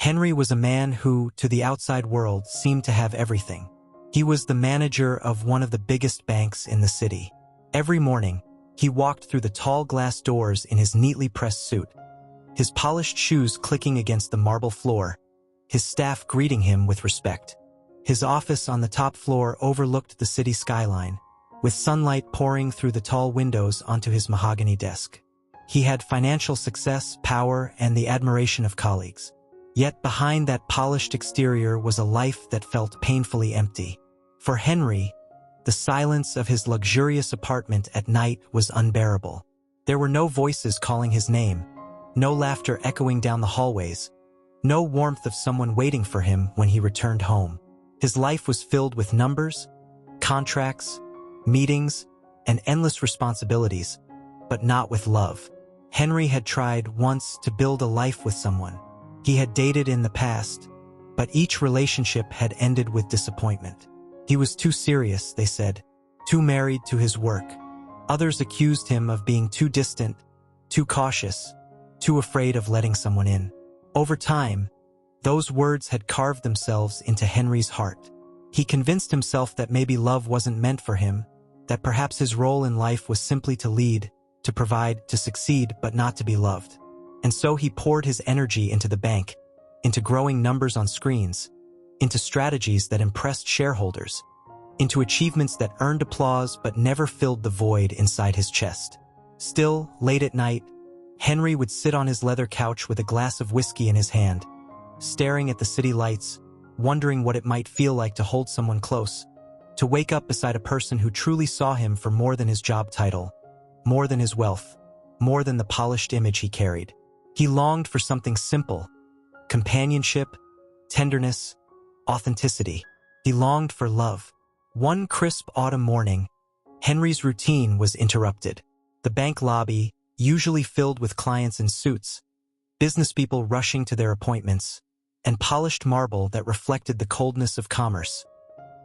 Henry was a man who, to the outside world, seemed to have everything. He was the manager of one of the biggest banks in the city. Every morning, he walked through the tall glass doors in his neatly pressed suit, his polished shoes clicking against the marble floor, his staff greeting him with respect. His office on the top floor overlooked the city skyline, with sunlight pouring through the tall windows onto his mahogany desk. He had financial success, power, and the admiration of colleagues. Yet behind that polished exterior was a life that felt painfully empty. For Henry, the silence of his luxurious apartment at night was unbearable. There were no voices calling his name, no laughter echoing down the hallways, no warmth of someone waiting for him when he returned home. His life was filled with numbers, contracts, meetings, and endless responsibilities, but not with love. Henry had tried once to build a life with someone. He had dated in the past, but each relationship had ended with disappointment. He was too serious, they said, too married to his work. Others accused him of being too distant, too cautious, too afraid of letting someone in. Over time, those words had carved themselves into Henry's heart. He convinced himself that maybe love wasn't meant for him, that perhaps his role in life was simply to lead, to provide, to succeed, but not to be loved. And so he poured his energy into the bank, into growing numbers on screens, into strategies that impressed shareholders, into achievements that earned applause but never filled the void inside his chest. Still, late at night, Henry would sit on his leather couch with a glass of whiskey in his hand, staring at the city lights, wondering what it might feel like to hold someone close, to wake up beside a person who truly saw him for more than his job title, more than his wealth, more than the polished image he carried. He longed for something simple: companionship, tenderness, authenticity. He longed for love. One crisp autumn morning, Henry's routine was interrupted. The bank lobby, usually filled with clients in suits, business people rushing to their appointments, and polished marble that reflected the coldness of commerce,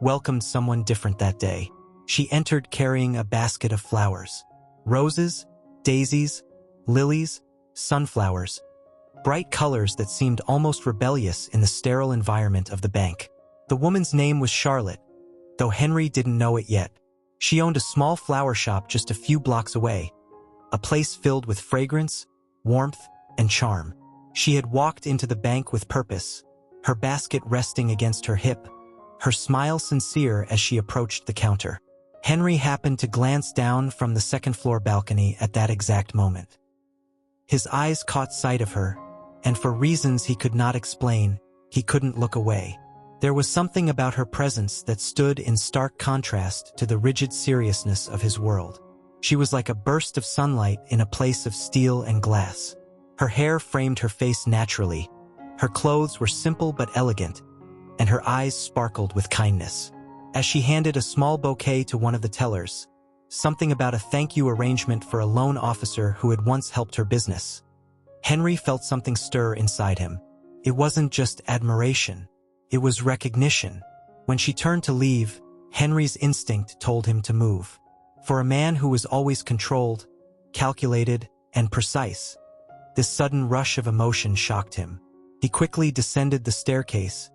welcomed someone different that day. She entered carrying a basket of flowers. Roses, daisies, lilies, sunflowers, bright colors that seemed almost rebellious in the sterile environment of the bank. The woman's name was Charlotte, though Henry didn't know it yet. She owned a small flower shop just a few blocks away, a place filled with fragrance, warmth, and charm. She had walked into the bank with purpose, her basket resting against her hip, her smile sincere as she approached the counter. Henry happened to glance down from the second-floor balcony at that exact moment. His eyes caught sight of her, and for reasons he could not explain, he couldn't look away. There was something about her presence that stood in stark contrast to the rigid seriousness of his world. She was like a burst of sunlight in a place of steel and glass. Her hair framed her face naturally, her clothes were simple but elegant, and her eyes sparkled with kindness. As she handed a small bouquet to one of the tellers, something about a thank you arrangement for a loan officer who had once helped her business, Henry felt something stir inside him. It wasn't just admiration, it was recognition. When she turned to leave, Henry's instinct told him to move. For a man who was always controlled, calculated, and precise, this sudden rush of emotion shocked him. He quickly descended the staircase,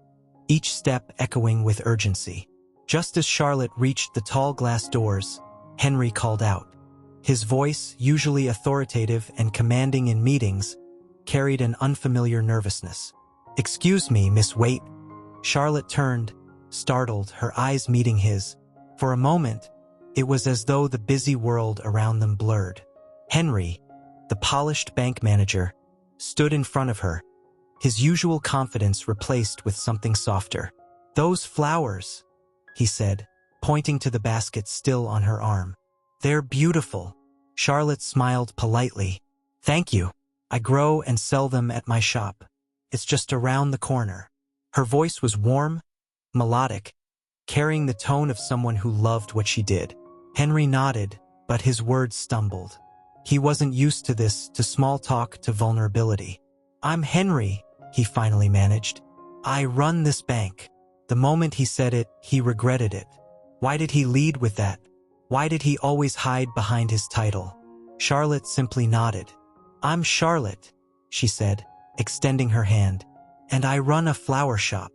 each step echoing with urgency. Just as Charlotte reached the tall glass doors, Henry called out. His voice, usually authoritative and commanding in meetings, carried an unfamiliar nervousness. "Excuse me, Miss Waite." Charlotte turned, startled, her eyes meeting his. For a moment, it was as though the busy world around them blurred. Henry, the polished bank manager, stood in front of her, his usual confidence replaced with something softer. "Those flowers," he said, pointing to the basket still on her arm. "They're beautiful." Charlotte smiled politely. "Thank you. I grow and sell them at my shop. It's just around the corner." Her voice was warm, melodic, carrying the tone of someone who loved what she did. Henry nodded, but his words stumbled. He wasn't used to this, to small talk, to vulnerability. "I'm Henry," he finally managed. "I run this bank." The moment he said it, he regretted it. Why did he lead with that? Why did he always hide behind his title? Charlotte simply nodded. "I'm Charlotte," she said, extending her hand. "And I run a flower shop."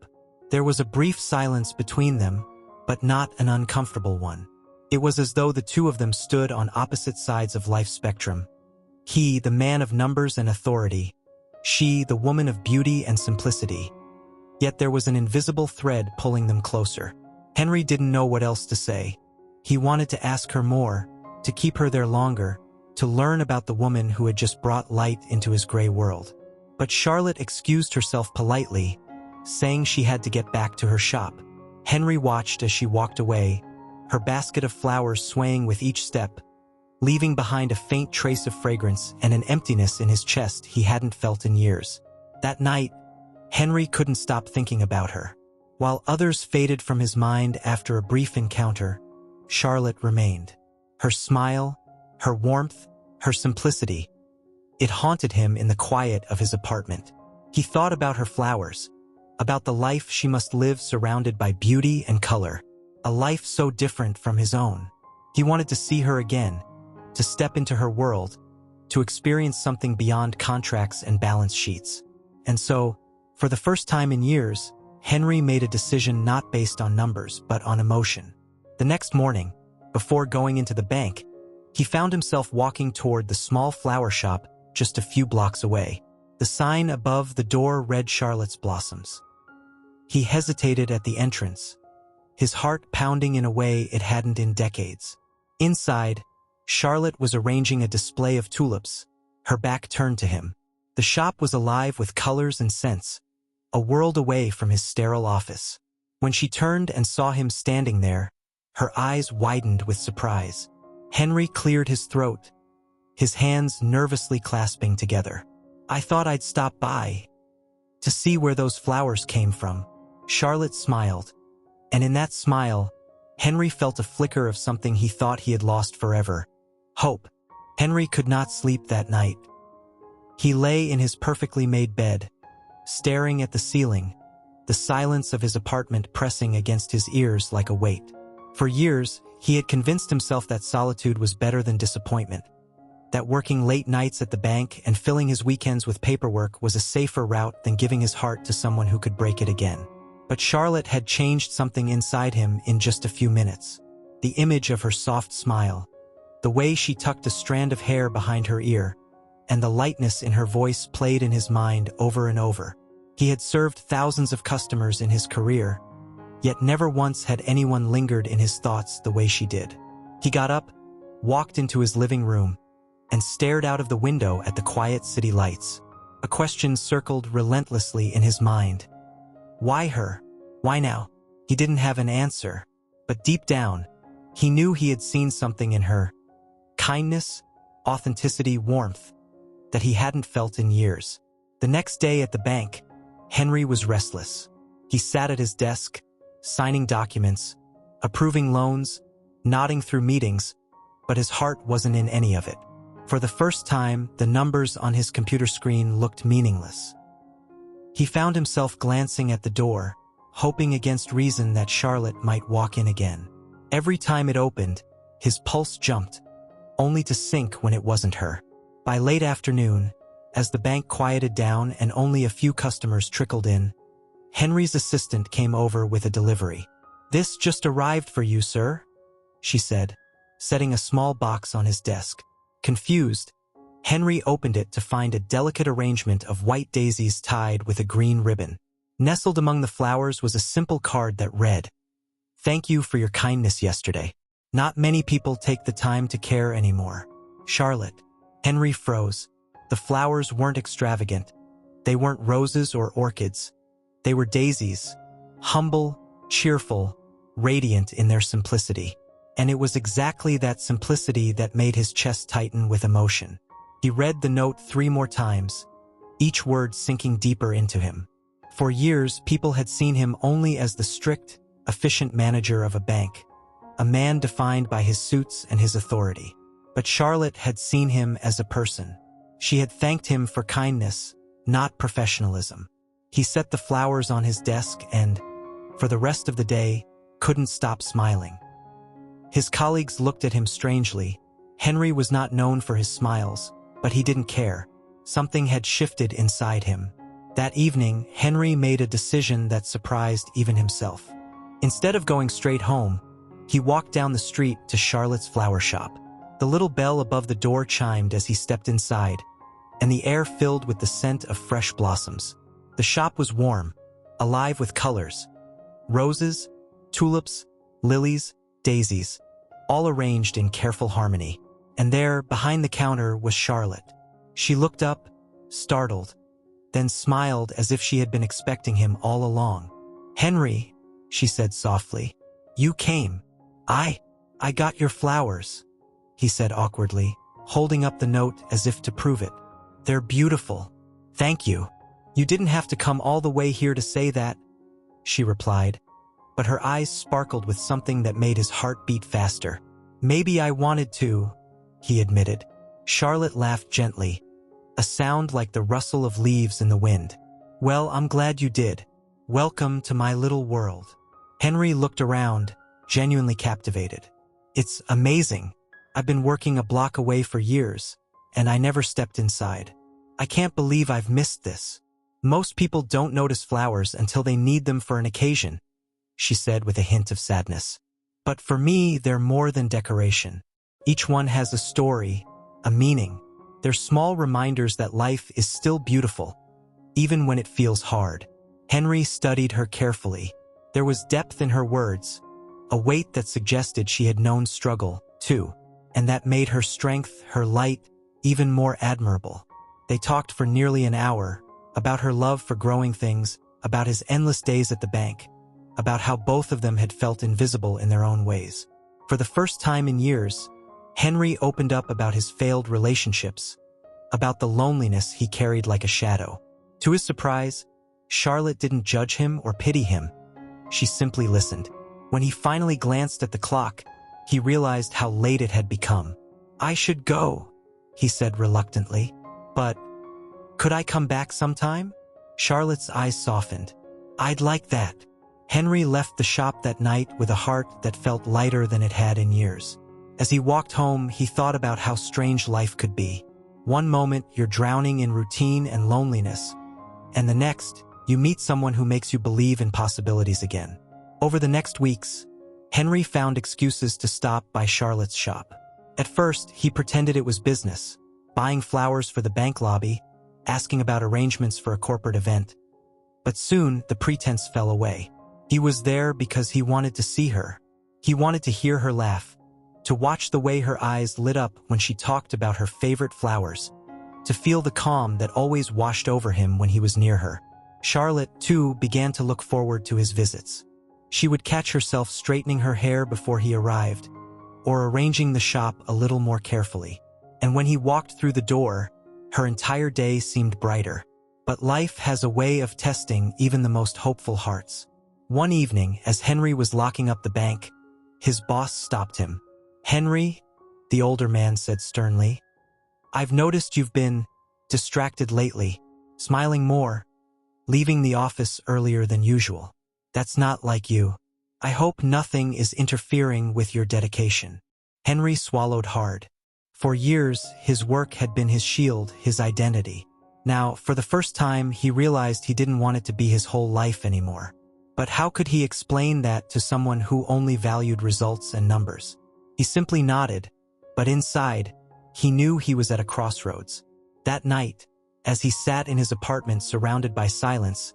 There was a brief silence between them, but not an uncomfortable one. It was as though the two of them stood on opposite sides of life's spectrum. He, the man of numbers and authority. She, the woman of beauty and simplicity. Yet there was an invisible thread pulling them closer. Henry didn't know what else to say. He wanted to ask her more, to keep her there longer, to learn about the woman who had just brought light into his gray world. But Charlotte excused herself politely, saying she had to get back to her shop. Henry watched as she walked away, her basket of flowers swaying with each step, leaving behind a faint trace of fragrance and an emptiness in his chest he hadn't felt in years. That night, Henry couldn't stop thinking about her. While others faded from his mind after a brief encounter, Charlotte remained. Her smile, her warmth, her simplicity. It haunted him in the quiet of his apartment. He thought about her flowers, about the life she must live surrounded by beauty and color, a life so different from his own. He wanted to see her again, to step into her world, to experience something beyond contracts and balance sheets. And so, for the first time in years, Henry made a decision not based on numbers but on emotion. The next morning, before going into the bank, he found himself walking toward the small flower shop just a few blocks away. The sign above the door read Charlotte's Blossoms. He hesitated at the entrance, his heart pounding in a way it hadn't in decades. Inside, Charlotte was arranging a display of tulips, her back turned to him. The shop was alive with colors and scents, a world away from his sterile office. When she turned and saw him standing there, her eyes widened with surprise. Henry cleared his throat, his hands nervously clasping together. "I thought I'd stop by to see where those flowers came from." Charlotte smiled, and in that smile, Henry felt a flicker of something he thought he had lost forever: hope. Henry could not sleep that night. He lay in his perfectly made bed, staring at the ceiling, the silence of his apartment pressing against his ears like a weight. For years, he had convinced himself that solitude was better than disappointment, that working late nights at the bank and filling his weekends with paperwork was a safer route than giving his heart to someone who could break it again. But Charlotte had changed something inside him in just a few minutes. The image of her soft smile, the way she tucked a strand of hair behind her ear, and the lightness in her voice played in his mind over and over. He had served thousands of customers in his career, yet never once had anyone lingered in his thoughts the way she did. He got up, walked into his living room, and stared out of the window at the quiet city lights. A question circled relentlessly in his mind. Why her? Why now? He didn't have an answer, but deep down, he knew he had seen something in her. Kindness, authenticity, warmth, that he hadn't felt in years. The next day at the bank, Henry was restless. He sat at his desk, signing documents, approving loans, nodding through meetings, but his heart wasn't in any of it. For the first time, the numbers on his computer screen looked meaningless. He found himself glancing at the door, hoping against reason that Charlotte might walk in again. Every time it opened, his pulse jumped, only to sink when it wasn't her. By late afternoon, as the bank quieted down and only a few customers trickled in, Henry's assistant came over with a delivery. "This just arrived for you, sir," she said, setting a small box on his desk. Confused, Henry opened it to find a delicate arrangement of white daisies tied with a green ribbon. Nestled among the flowers was a simple card that read, "Thank you for your kindness yesterday. Not many people take the time to care anymore. Charlotte." Henry froze. The flowers weren't extravagant. They weren't roses or orchids. They were daisies, humble, cheerful, radiant in their simplicity. And it was exactly that simplicity that made his chest tighten with emotion. He read the note 3 more times, each word sinking deeper into him. For years, people had seen him only as the strict, efficient manager of a bank, a man defined by his suits and his authority. But Charlotte had seen him as a person. She had thanked him for kindness, not professionalism. He set the flowers on his desk and, for the rest of the day, couldn't stop smiling. His colleagues looked at him strangely. Henry was not known for his smiles, but he didn't care. Something had shifted inside him. That evening, Henry made a decision that surprised even himself. Instead of going straight home, he walked down the street to Charlotte's flower shop. The little bell above the door chimed as he stepped inside, and the air filled with the scent of fresh blossoms. The shop was warm, alive with colors. Roses, tulips, lilies, daisies, all arranged in careful harmony. And there, behind the counter, was Charlotte. She looked up, startled, then smiled as if she had been expecting him all along. "Henry," she said softly, "you came. I got your flowers," he said awkwardly, holding up the note as if to prove it. "They're beautiful. Thank you. You didn't have to come all the way here to say that," she replied, but her eyes sparkled with something that made his heart beat faster. "Maybe I wanted to," he admitted. Charlotte laughed gently, a sound like the rustle of leaves in the wind. "Well, I'm glad you did. Welcome to my little world." Henry looked around, genuinely captivated. "It's amazing. I've been working a block away for years, and I never stepped inside. I can't believe I've missed this. Most people don't notice flowers until they need them for an occasion," she said with a hint of sadness. "But for me, they're more than decoration. Each one has a story, a meaning. They're small reminders that life is still beautiful, even when it feels hard." Henry studied her carefully. There was depth in her words, a weight that suggested she had known struggle, too, and that made her strength, her light, even more admirable. They talked for nearly an hour, about her love for growing things, about his endless days at the bank, about how both of them had felt invisible in their own ways. For the first time in years, Henry opened up about his failed relationships, about the loneliness he carried like a shadow. To his surprise, Charlotte didn't judge him or pity him. She simply listened. When he finally glanced at the clock, he realized how late it had become. "I should go," he said reluctantly. "But could I come back sometime?" Charlotte's eyes softened. "I'd like that." Henry left the shop that night with a heart that felt lighter than it had in years. As he walked home, he thought about how strange life could be. One moment, you're drowning in routine and loneliness, and the next, you meet someone who makes you believe in possibilities again. Over the next weeks, Henry found excuses to stop by Charlotte's shop. At first, he pretended it was business, buying flowers for the bank lobby, asking about arrangements for a corporate event. But soon, the pretense fell away. He was there because he wanted to see her. He wanted to hear her laugh, to watch the way her eyes lit up when she talked about her favorite flowers, to feel the calm that always washed over him when he was near her. Charlotte, too, began to look forward to his visits. She would catch herself straightening her hair before he arrived, or arranging the shop a little more carefully. And when he walked through the door, her entire day seemed brighter. But life has a way of testing even the most hopeful hearts. One evening, as Henry was locking up the bank, his boss stopped him. "Henry," the older man said sternly, "I've noticed you've been distracted lately, smiling more, leaving the office earlier than usual. That's not like you. I hope nothing is interfering with your dedication." Henry swallowed hard. For years, his work had been his shield, his identity. Now, for the first time, he realized he didn't want it to be his whole life anymore. But how could he explain that to someone who only valued results and numbers? He simply nodded, but inside, he knew he was at a crossroads. That night, as he sat in his apartment surrounded by silence,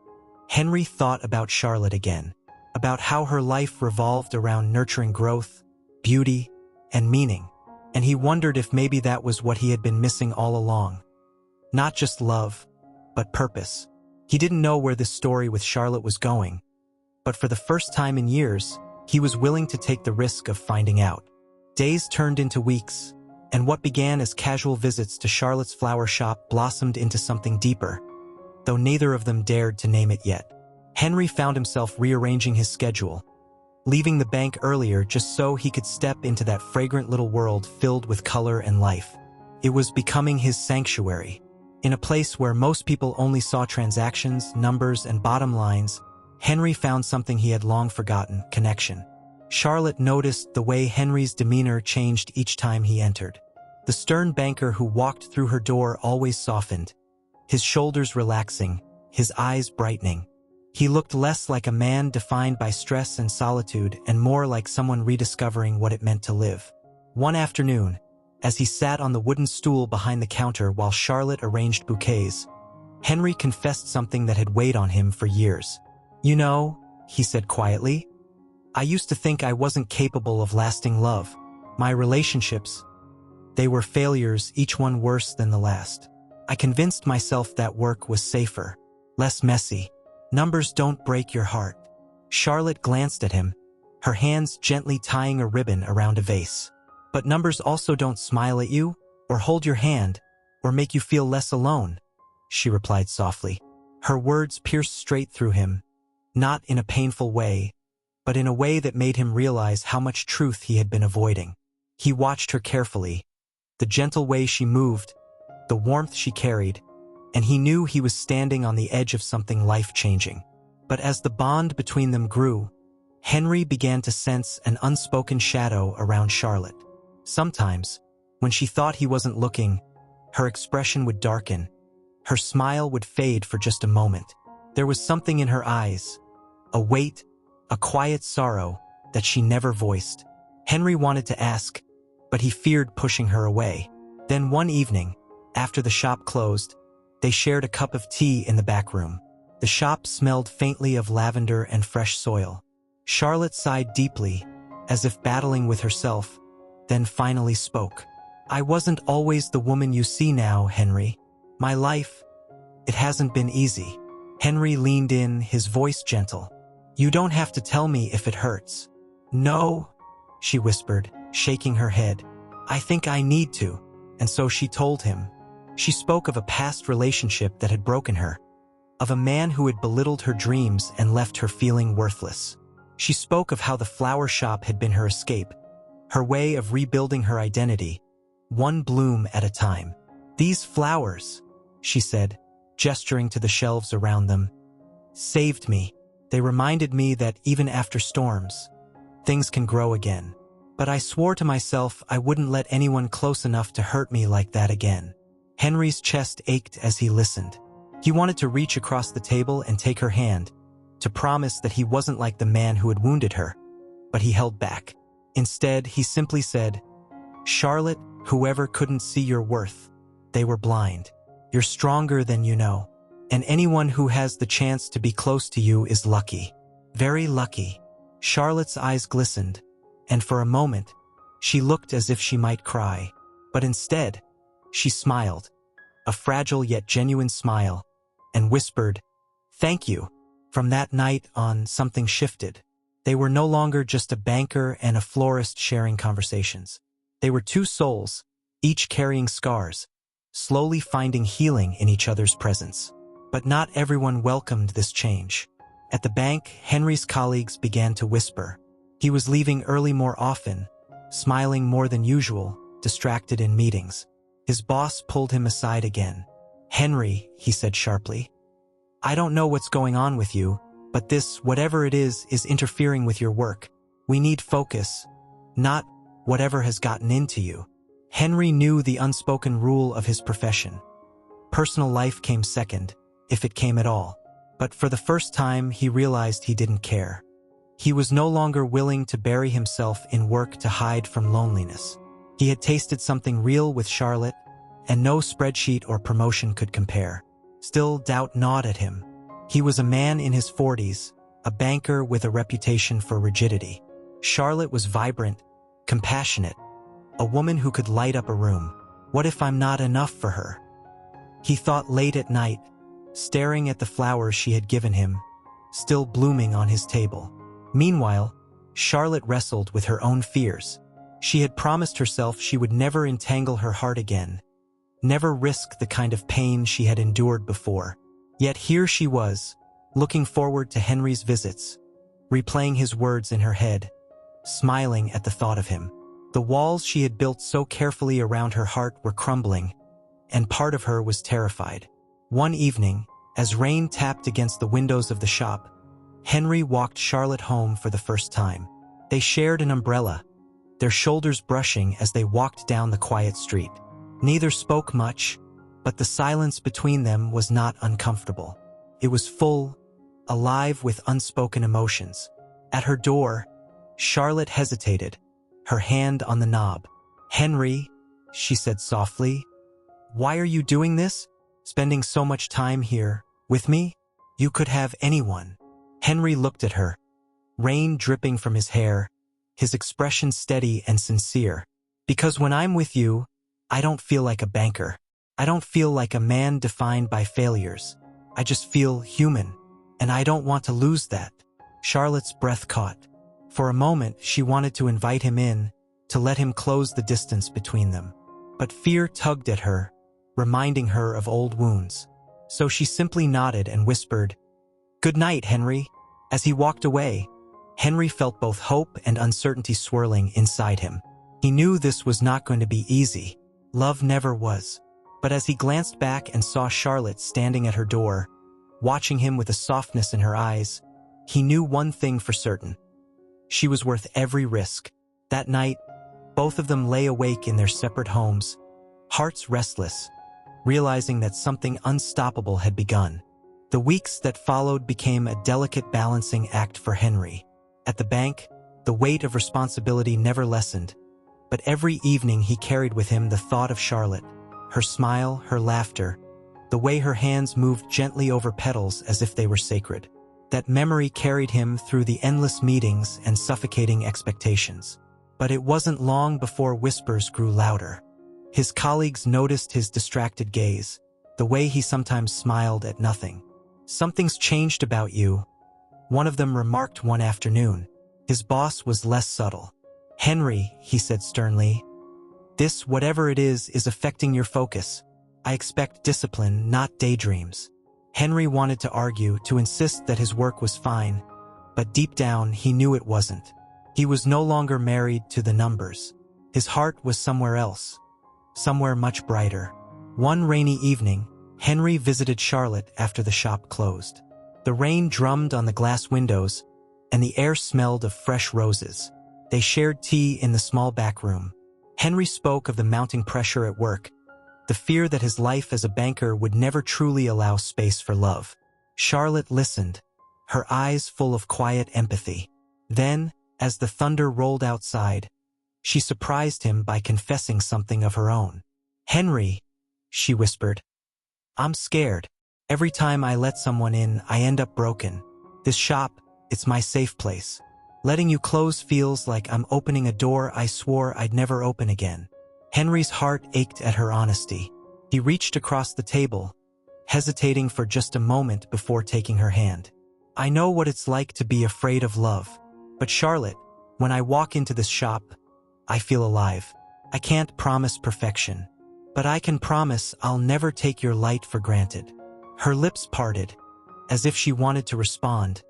Henry thought about Charlotte again, about how her life revolved around nurturing growth, beauty, and meaning. And he wondered if maybe that was what he had been missing all along. Not just love, but purpose. He didn't know where this story with Charlotte was going, but for the first time in years, he was willing to take the risk of finding out. Days turned into weeks, and what began as casual visits to Charlotte's flower shop blossomed into something deeper, though neither of them dared to name it yet. Henry found himself rearranging his schedule, leaving the bank earlier just so he could step into that fragrant little world filled with color and life. It was becoming his sanctuary. In a place where most people only saw transactions, numbers, and bottom lines, Henry found something he had long forgotten: connection. Charlotte noticed the way Henry's demeanor changed each time he entered. The stern banker who walked through her door always softened, his shoulders relaxing, his eyes brightening. He looked less like a man defined by stress and solitude and more like someone rediscovering what it meant to live. One afternoon, as he sat on the wooden stool behind the counter while Charlotte arranged bouquets, Henry confessed something that had weighed on him for years. "You know," he said quietly, "I used to think I wasn't capable of lasting love. My relationships, they were failures, each one worse than the last. I convinced myself that work was safer, less messy. Numbers don't break your heart." Charlotte glanced at him, her hands gently tying a ribbon around a vase. "But numbers also don't smile at you, or hold your hand, or make you feel less alone," she replied softly. Her words pierced straight through him, not in a painful way, but in a way that made him realize how much truth he had been avoiding. He watched her carefully, the gentle way she moved, the warmth she carried, and he knew he was standing on the edge of something life-changing. But as the bond between them grew, Henry began to sense an unspoken shadow around Charlotte. Sometimes, when she thought he wasn't looking, her expression would darken. Her smile would fade for just a moment. There was something in her eyes, a weight, a quiet sorrow that she never voiced. Henry wanted to ask, but he feared pushing her away. Then one evening, after the shop closed, they shared a cup of tea in the back room. The shop smelled faintly of lavender and fresh soil. Charlotte sighed deeply, as if battling with herself, then finally spoke. "I wasn't always the woman you see now, Henry. My life, it hasn't been easy." Henry leaned in, his voice gentle. "You don't have to tell me if it hurts." "No," she whispered, shaking her head. "I think I need to." And so she told him. She spoke of a past relationship that had broken her, of a man who had belittled her dreams and left her feeling worthless. She spoke of how the flower shop had been her escape, her way of rebuilding her identity, one bloom at a time. "These flowers," she said, gesturing to the shelves around them, "saved me. They reminded me that even after storms, things can grow again. But I swore to myself I wouldn't let anyone close enough to hurt me like that again." Henry's chest ached as he listened. He wanted to reach across the table and take her hand, to promise that he wasn't like the man who had wounded her, but he held back. Instead, he simply said, "Charlotte, whoever couldn't see your worth, they were blind. You're stronger than you know, and anyone who has the chance to be close to you is lucky. Very lucky." Charlotte's eyes glistened, and for a moment, she looked as if she might cry. But instead, she smiled, a fragile yet genuine smile, and whispered, "Thank you." From that night on, something shifted. They were no longer just a banker and a florist sharing conversations. They were two souls, each carrying scars, slowly finding healing in each other's presence. But not everyone welcomed this change. At the bank, Henry's colleagues began to whisper. He was leaving early more often, smiling more than usual, distracted in meetings. His boss pulled him aside again. "Henry," he said sharply, "I don't know what's going on with you, but this, whatever it is interfering with your work. We need focus, not whatever has gotten into you." Henry knew the unspoken rule of his profession. Personal life came second, if it came at all. But for the first time, he realized he didn't care. He was no longer willing to bury himself in work to hide from loneliness. He had tasted something real with Charlotte, and no spreadsheet or promotion could compare. Still, doubt gnawed at him. He was a man in his 40s, a banker with a reputation for rigidity. Charlotte was vibrant, compassionate, a woman who could light up a room. What if I'm not enough for her? He thought late at night, staring at the flowers she had given him, still blooming on his table. Meanwhile, Charlotte wrestled with her own fears. She had promised herself she would never entangle her heart again, never risk the kind of pain she had endured before. Yet here she was, looking forward to Henry's visits, replaying his words in her head, smiling at the thought of him. The walls she had built so carefully around her heart were crumbling, and part of her was terrified. One evening, as rain tapped against the windows of the shop, Henry walked Charlotte home for the first time. They shared an umbrella, their shoulders brushing as they walked down the quiet street. Neither spoke much, but the silence between them was not uncomfortable. It was full, alive with unspoken emotions. At her door, Charlotte hesitated, her hand on the knob. "Henry," she said softly, "why are you doing this? Spending so much time here, with me? You could have anyone." Henry looked at her, rain dripping from his hair, his expression steady and sincere. "Because when I'm with you, I don't feel like a banker. I don't feel like a man defined by failures. I just feel human, and I don't want to lose that." Charlotte's breath caught. For a moment, she wanted to invite him in, to let him close the distance between them. But fear tugged at her, reminding her of old wounds. So she simply nodded and whispered, "Good night, Henry." As he walked away, Henry felt both hope and uncertainty swirling inside him. He knew this was not going to be easy. Love never was. But as he glanced back and saw Charlotte standing at her door, watching him with a softness in her eyes, he knew one thing for certain. She was worth every risk. That night, both of them lay awake in their separate homes, hearts restless, realizing that something unstoppable had begun. The weeks that followed became a delicate balancing act for Henry. At the bank, the weight of responsibility never lessened, but every evening he carried with him the thought of Charlotte, her smile, her laughter, the way her hands moved gently over petals as if they were sacred. That memory carried him through the endless meetings and suffocating expectations. But it wasn't long before whispers grew louder. His colleagues noticed his distracted gaze, the way he sometimes smiled at nothing. "Something's changed about you," one of them remarked one afternoon. His boss was less subtle. "Henry," he said sternly, "this, whatever it is affecting your focus. I expect discipline, not daydreams." Henry wanted to argue, to insist that his work was fine, but deep down he knew it wasn't. He was no longer married to the numbers. His heart was somewhere else, somewhere much brighter. One rainy evening, Henry visited Charlotte after the shop closed. The rain drummed on the glass windows, and the air smelled of fresh roses. They shared tea in the small back room. Henry spoke of the mounting pressure at work, the fear that his life as a banker would never truly allow space for love. Charlotte listened, her eyes full of quiet empathy. Then, as the thunder rolled outside, she surprised him by confessing something of her own. "Henry," she whispered, "I'm scared. Every time I let someone in, I end up broken. This shop, it's my safe place. Letting you close feels like I'm opening a door I swore I'd never open again." Henry's heart ached at her honesty. He reached across the table, hesitating for just a moment before taking her hand. "I know what it's like to be afraid of love. But Charlotte, when I walk into this shop, I feel alive. I can't promise perfection, but I can promise I'll never take your light for granted." Her lips parted, as if she wanted to respond,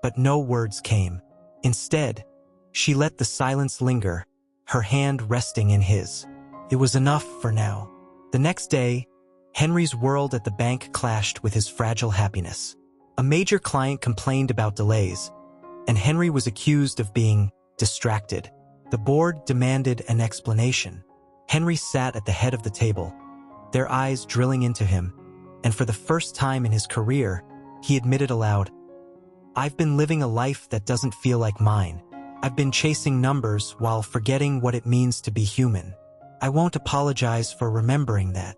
but no words came. Instead, she let the silence linger, her hand resting in his. It was enough for now. The next day, Henry's world at the bank clashed with his fragile happiness. A major client complained about delays, and Henry was accused of being distracted. The board demanded an explanation. Henry sat at the head of the table, their eyes drilling into him, and for the first time in his career, he admitted aloud, "I've been living a life that doesn't feel like mine. I've been chasing numbers while forgetting what it means to be human. I won't apologize for remembering that."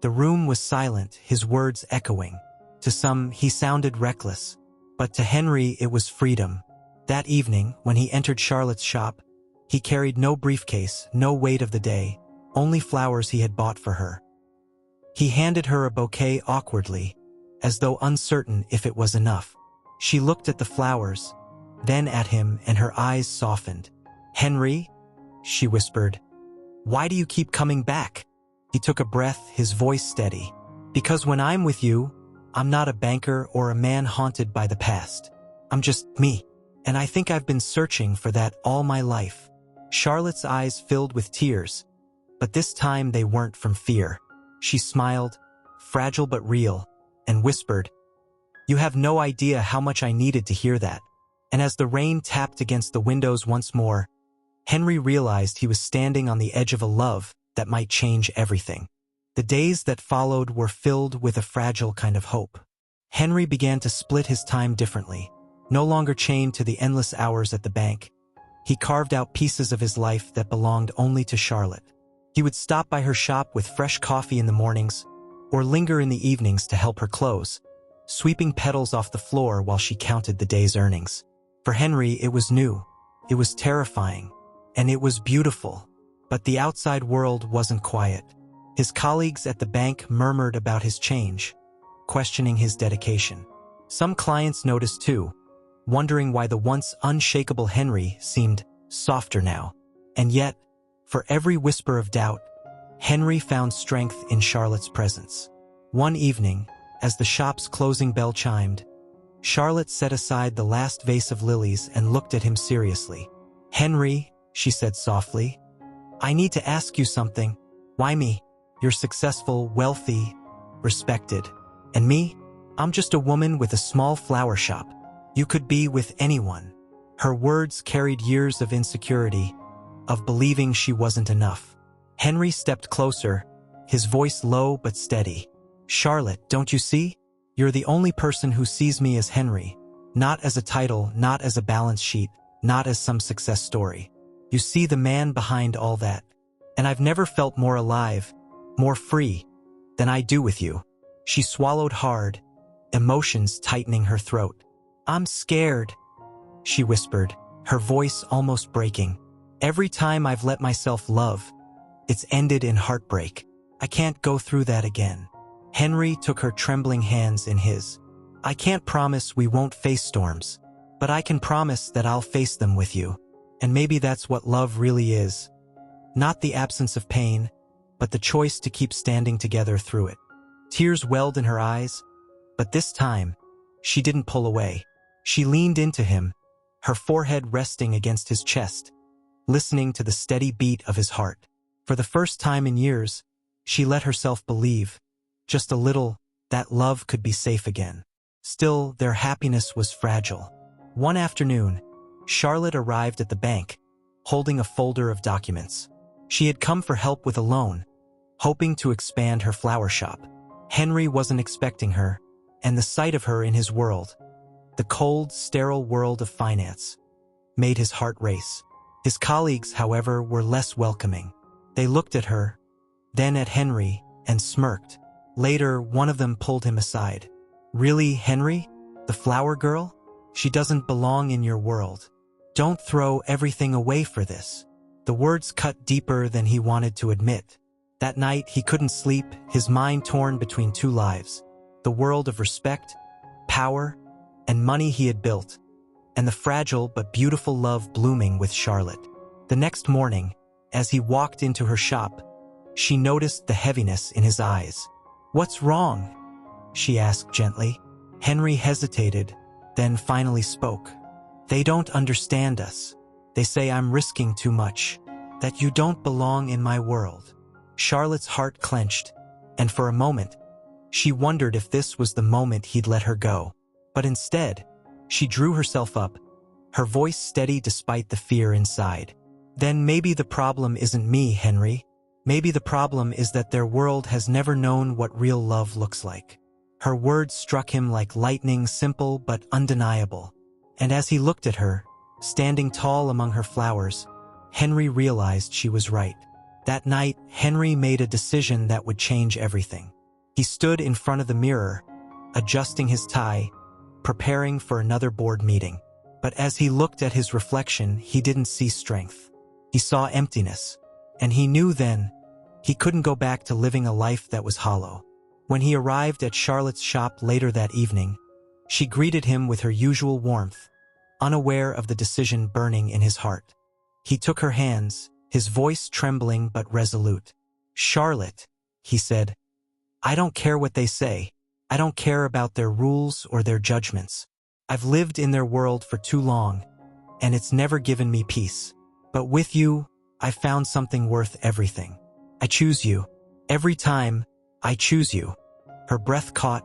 The room was silent, his words echoing. To some, he sounded reckless, but to Henry it was freedom. That evening, when he entered Charlotte's shop, he carried no briefcase, no weight of the day, only flowers he had bought for her. He handed her a bouquet awkwardly, as though uncertain if it was enough. She looked at the flowers, then at him, and her eyes softened. "Henry," she whispered, "why do you keep coming back?" He took a breath, his voice steady. "Because when I'm with you, I'm not a banker or a man haunted by the past. I'm just me. And I think I've been searching for that all my life." Charlotte's eyes filled with tears, but this time they weren't from fear. She smiled, fragile but real, and whispered, "You have no idea how much I needed to hear that." And as the rain tapped against the windows once more, Henry realized he was standing on the edge of a love that might change everything. The days that followed were filled with a fragile kind of hope. Henry began to split his time differently. No longer chained to the endless hours at the bank, he carved out pieces of his life that belonged only to Charlotte. He would stop by her shop with fresh coffee in the mornings, or linger in the evenings to help her close, sweeping petals off the floor while she counted the day's earnings. For Henry, it was new, it was terrifying, and it was beautiful. But the outside world wasn't quiet. His colleagues at the bank murmured about his change, questioning his dedication. Some clients noticed too, wondering why the once unshakable Henry seemed softer now. And yet, for every whisper of doubt, Henry found strength in Charlotte's presence. One evening, as the shop's closing bell chimed, Charlotte set aside the last vase of lilies and looked at him seriously. "Henry," she said softly, "I need to ask you something. Why me? You're successful, wealthy, respected. And me? I'm just a woman with a small flower shop. You could be with anyone." Her words carried years of insecurity, of believing she wasn't enough. Henry stepped closer, his voice low but steady. "Charlotte, don't you see? You're the only person who sees me as Henry. Not as a title, not as a balance sheet, not as some success story. You see the man behind all that. And I've never felt more alive, more free, than I do with you." She swallowed hard, emotions tightening her throat. "I'm scared," she whispered, her voice almost breaking. "Every time I've let myself love, it's ended in heartbreak. I can't go through that again." Henry took her trembling hands in his. "I can't promise we won't face storms, but I can promise that I'll face them with you. And maybe that's what love really is. Not the absence of pain, but the choice to keep standing together through it." Tears welled in her eyes, but this time, she didn't pull away. She leaned into him, her forehead resting against his chest, listening to the steady beat of his heart. For the first time in years, she let herself believe, just a little, that love could be safe again. Still, their happiness was fragile. One afternoon, Charlotte arrived at the bank, holding a folder of documents. She had come for help with a loan, hoping to expand her flower shop. Henry wasn't expecting her, and the sight of her in his world, the cold, sterile world of finance, made his heart race. His colleagues, however, were less welcoming. They looked at her, then at Henry, and smirked. Later, one of them pulled him aside. "Really, Henry? The flower girl? She doesn't belong in your world. Don't throw everything away for this." The words cut deeper than he wanted to admit. That night, he couldn't sleep, his mind torn between two lives. The world of respect, power, and money he had built, and the fragile but beautiful love blooming with Charlotte. The next morning, as he walked into her shop, she noticed the heaviness in his eyes. "What's wrong?" she asked gently. Henry hesitated, then finally spoke. "They don't understand us. They say I'm risking too much, that you don't belong in my world." Charlotte's heart clenched, and for a moment, she wondered if this was the moment he'd let her go. But instead, she drew herself up, her voice steady despite the fear inside. "Then maybe the problem isn't me, Henry. Maybe the problem is that their world has never known what real love looks like." Her words struck him like lightning, simple but undeniable. And as he looked at her, standing tall among her flowers, Henry realized she was right. That night, Henry made a decision that would change everything. He stood in front of the mirror, adjusting his tie, preparing for another board meeting. But as he looked at his reflection, he didn't see strength. He saw emptiness, and he knew then he couldn't go back to living a life that was hollow. When he arrived at Charlotte's shop later that evening, she greeted him with her usual warmth, unaware of the decision burning in his heart. He took her hands, his voice trembling but resolute. "Charlotte," he said, "I don't care what they say. I don't care about their rules or their judgments. I've lived in their world for too long, and it's never given me peace. But with you, I found something worth everything. I choose you. Every time, I choose you." Her breath caught,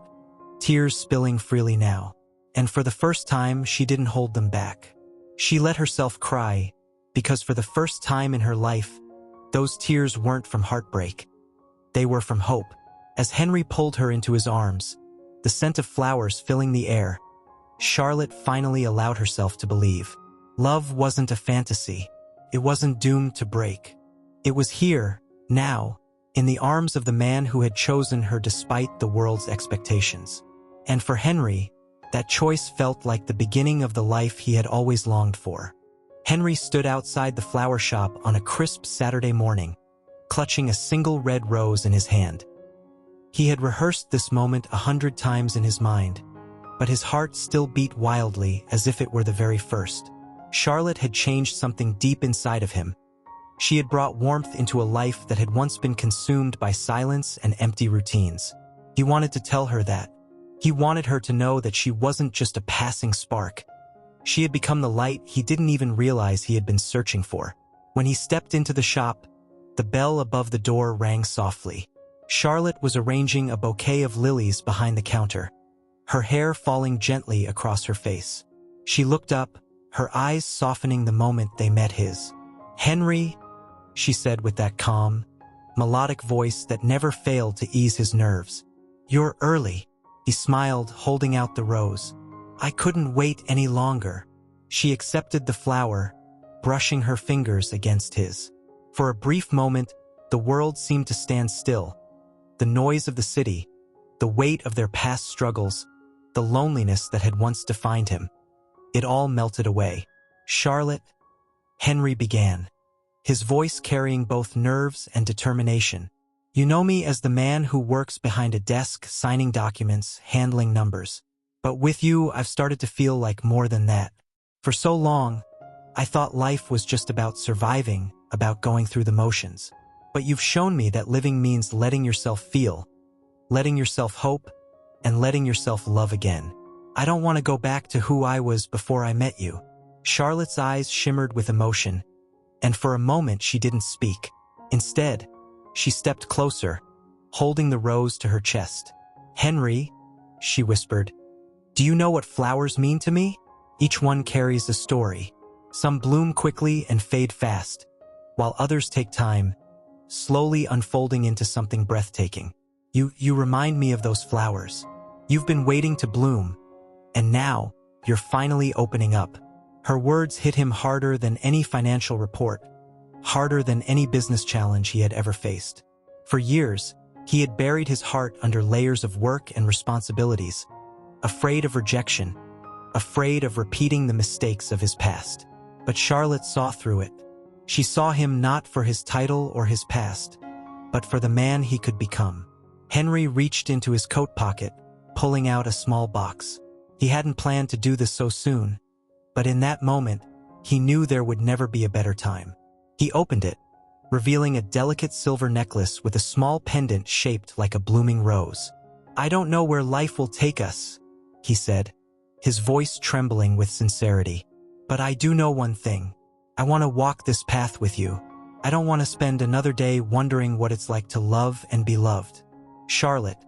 tears spilling freely now. And for the first time, she didn't hold them back. She let herself cry, because for the first time in her life, those tears weren't from heartbreak. They were from hope. As Henry pulled her into his arms, the scent of flowers filling the air, Charlotte finally allowed herself to believe. Love wasn't a fantasy. It wasn't doomed to break. It was here, now, in the arms of the man who had chosen her despite the world's expectations. And for Henry, that choice felt like the beginning of the life he had always longed for. Henry stood outside the flower shop on a crisp Saturday morning, clutching a single red rose in his hand. He had rehearsed this moment 100 times in his mind, but his heart still beat wildly as if it were the very first. Charlotte had changed something deep inside of him. She had brought warmth into a life that had once been consumed by silence and empty routines. He wanted to tell her that. He wanted her to know that she wasn't just a passing spark. She had become the light he didn't even realize he had been searching for. When he stepped into the shop, the bell above the door rang softly. Charlotte was arranging a bouquet of lilies behind the counter, her hair falling gently across her face. She looked up, her eyes softening the moment they met his. "Henry," she said with that calm, melodic voice that never failed to ease his nerves. "You're early." He smiled, holding out the rose. "I couldn't wait any longer." She accepted the flower, brushing her fingers against his. For a brief moment, the world seemed to stand still. The noise of the city, the weight of their past struggles, the loneliness that had once defined him. It all melted away. "Charlotte," Henry began, his voice carrying both nerves and determination. "You know me as the man who works behind a desk, signing documents, handling numbers. But with you, I've started to feel like more than that. For so long, I thought life was just about surviving, about going through the motions. But you've shown me that living means letting yourself feel, letting yourself hope, and letting yourself love again. I don't want to go back to who I was before I met you." Charlotte's eyes shimmered with emotion, and for a moment she didn't speak. Instead, she stepped closer, holding the rose to her chest. "Henry," she whispered, "do you know what flowers mean to me? Each one carries a story. Some bloom quickly and fade fast, while others take time, slowly unfolding into something breathtaking. You remind me of those flowers. You've been waiting to bloom, and now you're finally opening up." Her words hit him harder than any financial report, harder than any business challenge he had ever faced. For years, he had buried his heart under layers of work and responsibilities, afraid of rejection, afraid of repeating the mistakes of his past. But Charlotte saw through it. She saw him not for his title or his past, but for the man he could become. Henry reached into his coat pocket, pulling out a small box. He hadn't planned to do this so soon, but in that moment, he knew there would never be a better time. He opened it, revealing a delicate silver necklace with a small pendant shaped like a blooming rose. "I don't know where life will take us," he said, his voice trembling with sincerity. "But I do know one thing. I want to walk this path with you. I don't want to spend another day wondering what it's like to love and be loved. Charlotte,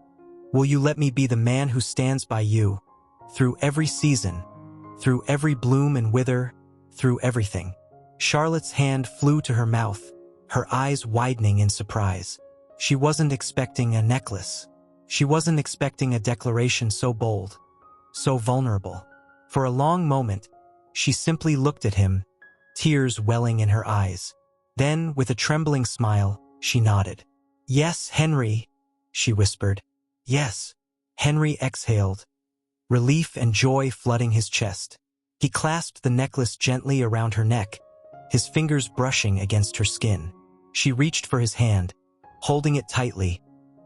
will you let me be the man who stands by you, through every season, through every bloom and wither, through everything?" Charlotte's hand flew to her mouth, her eyes widening in surprise. She wasn't expecting a necklace. She wasn't expecting a declaration so bold, so vulnerable. For a long moment, she simply looked at him, tears welling in her eyes. Then, with a trembling smile, she nodded. "Yes, Henry," she whispered. "Yes." Henry exhaled, relief and joy flooding his chest. He clasped the necklace gently around her neck, his fingers brushing against her skin. She reached for his hand, holding it tightly,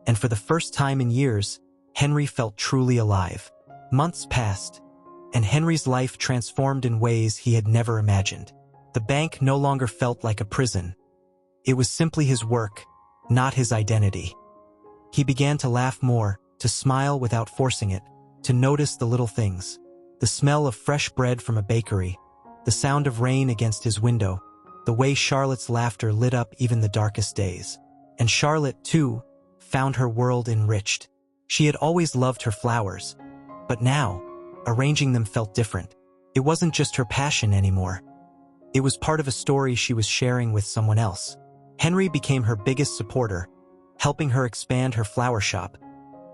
and for the first time in years, Henry felt truly alive. Months passed, and Henry's life transformed in ways he had never imagined. The bank no longer felt like a prison. It was simply his work, not his identity. He began to laugh more, to smile without forcing it, to notice the little things. The smell of fresh bread from a bakery, the sound of rain against his window, the way Charlotte's laughter lit up even the darkest days. And Charlotte, too, found her world enriched. She had always loved her flowers, but now, arranging them felt different. It wasn't just her passion anymore. It was part of a story she was sharing with someone else. Henry became her biggest supporter, helping her expand her flower shop,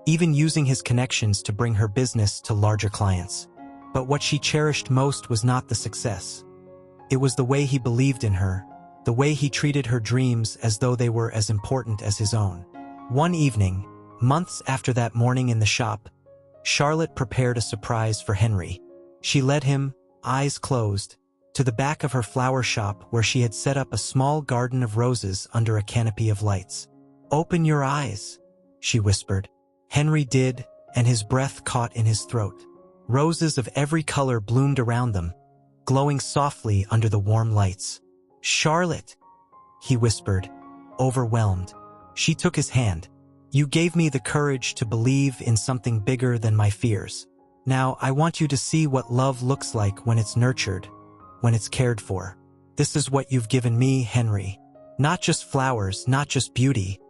even using his connections to bring her business to larger clients. But what she cherished most was not the success. It was the way he believed in her, the way he treated her dreams as though they were as important as his own. One evening, months after that morning in the shop, Charlotte prepared a surprise for Henry. She led him, eyes closed, to the back of her flower shop where she had set up a small garden of roses under a canopy of lights. "Open your eyes," she whispered. Henry did, and his breath caught in his throat. Roses of every color bloomed around them, glowing softly under the warm lights. "Charlotte," he whispered, overwhelmed. She took his hand. "You gave me the courage to believe in something bigger than my fears. Now I want you to see what love looks like when it's nurtured, when it's cared for. This is what you've given me, Henry. Not just flowers, not just beauty,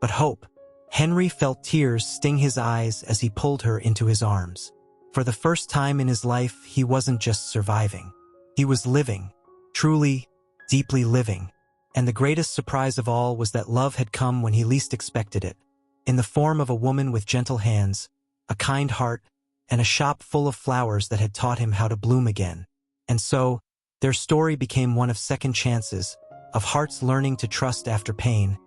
but hope." Henry felt tears sting his eyes as he pulled her into his arms. For the first time in his life, he wasn't just surviving. He was living, truly, deeply living. And the greatest surprise of all was that love had come when he least expected it, in the form of a woman with gentle hands, a kind heart, and a shop full of flowers that had taught him how to bloom again. And so, their story became one of second chances, of hearts learning to trust after pain,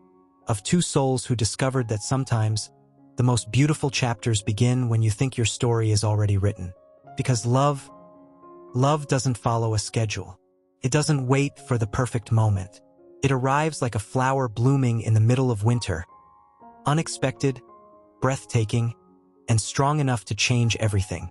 of two souls who discovered that sometimes the most beautiful chapters begin when you think your story is already written. Because love doesn't follow a schedule. It doesn't wait for the perfect moment. It arrives like a flower blooming in the middle of winter, unexpected, breathtaking, and strong enough to change everything.